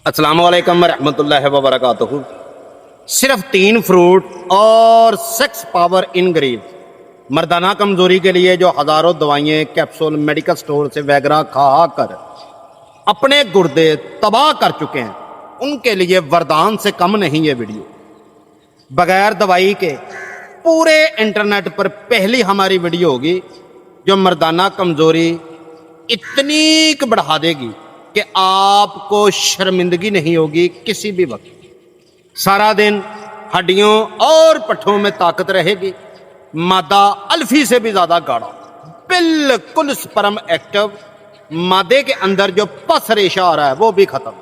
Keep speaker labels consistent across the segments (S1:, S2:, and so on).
S1: अस्सलाम वालेकुम रहमतुल्लाहि व बरकातुहू। सिर्फ 3 फ्रूट और सेक्स पावर इंग्रेव्स मर्दाना कमजोरी के लिए जो हजारों दवाइयाँ कैप्सूल मेडिकल स्टोर से वगैरह खा कर अपने गुर्दे तबाह कर चुके हैं, उनके लिए वरदान से कम नहीं ये वीडियो। बगैर दवाई के पूरे इंटरनेट पर पहली हमारी वीडियो होगी जो मर्दाना कमजोरी इतनी बढ़ा देगी कि आपको शर्मिंदगी नहीं होगी किसी भी वक्त। सारा दिन हड्डियों और पट्ठों में ताकत रहेगी, मादा अल्फी से भी ज्यादा गाढ़ा, बिल्कुल स्पर्म एक्टिव, मादे के अंदर जो पस रेशा आ रहा है वो भी खत्म।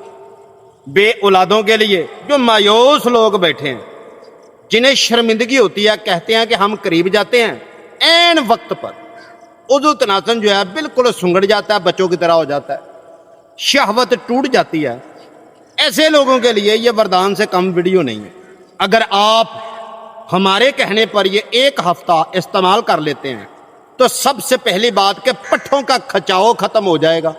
S1: बे औलादों के लिए जो मायूस लोग बैठे हैं, जिन्हें शर्मिंदगी होती है, कहते हैं कि हम करीब जाते हैं ऐन वक्त पर उज़ु तनासन जो है बिल्कुल सुंगड़ जाता है, बच्चों की तरह हो जाता है, शहवत टूट जाती है। ऐसे लोगों के लिए ये वरदान से कम वीडियो नहीं है। अगर आप हमारे कहने पर ये 1 हफ्ता इस्तेमाल कर लेते हैं तो सबसे पहली बात कि पट्ठों का खचाव खत्म हो जाएगा,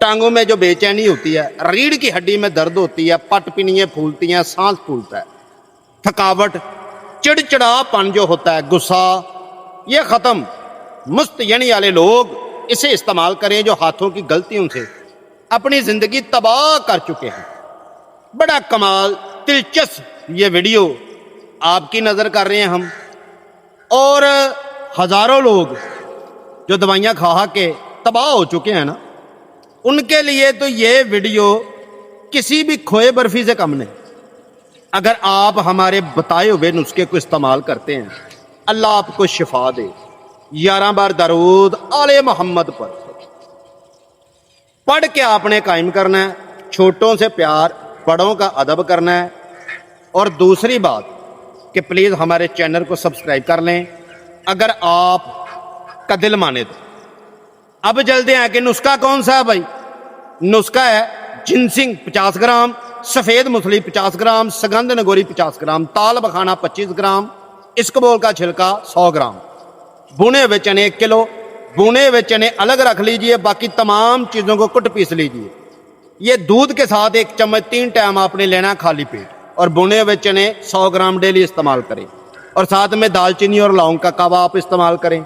S1: टांगों में जो बेचैनी होती है, रीढ़ की हड्डी में दर्द होती है, पट पिनियाँ फूलती हैं, सांस फूलता है, थकावट, चिड़चिड़ापन जो होता है, गुस्सा, ये खत्म। मुस्तयनी वाले लोग इसे इस्तेमाल करें जो हाथों की गलतियों से अपनी जिंदगी तबाह कर चुके हैं। बड़ा कमाल दिलचस्प ये वीडियो आपकी नजर कर रहे हैं हम, और हजारों लोग जो दवाइयां खा के तबाह हो चुके हैं ना, उनके लिए तो ये वीडियो किसी भी खोए बर्फी से कम नहीं। अगर आप हमारे बताए हुए नुस्खे को इस्तेमाल करते हैं, अल्लाह आपको शिफा दे। 11 बार दरूद आले मोहम्मद पर पढ़ के आपने कायम करना है। छोटों से प्यार, बड़ों का अदब करना है। और दूसरी बात कि प्लीज़ हमारे चैनल को सब्सक्राइब कर लें अगर आप का दिल माने तो। अब जल्दे हैं कि नुस्खा कौन सा है भाई। नुस्खा है जिनसिंग 50 ग्राम, सफ़ेद मूंगफली 50 ग्राम, सगंध नगोरी 50 ग्राम, ताल बखाना 25 ग्राम, इसकबोल का छिलका 100 ग्राम, भुने हुए चने 1 किलो। भुने हुए चने अलग रख लीजिए, बाकी तमाम चीज़ों को कुट पीस लीजिए। ये दूध के साथ 1 चम्मच 3 टाइम आपने लेना खाली पेट। और भुने हुए चने 100 ग्राम डेली इस्तेमाल करें, और साथ में दालचीनी और लौंग का कावा आप इस्तेमाल करें।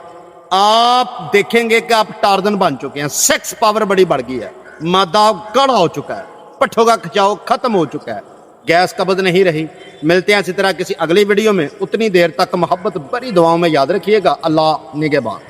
S1: आप देखेंगे कि आप टार्जन बन चुके हैं, सेक्स पावर बड़ी बढ़ गई है, मादा गाढ़ा हो चुका है, पट्ठों का खिंचाव खत्म हो चुका है, गैस कब्ज नहीं रही। मिलते हैं इसी तरह किसी अगली वीडियो में। उतनी देर तक मोहब्बत भरी दुआओं में याद रखिएगा। अल्लाह निगहबान।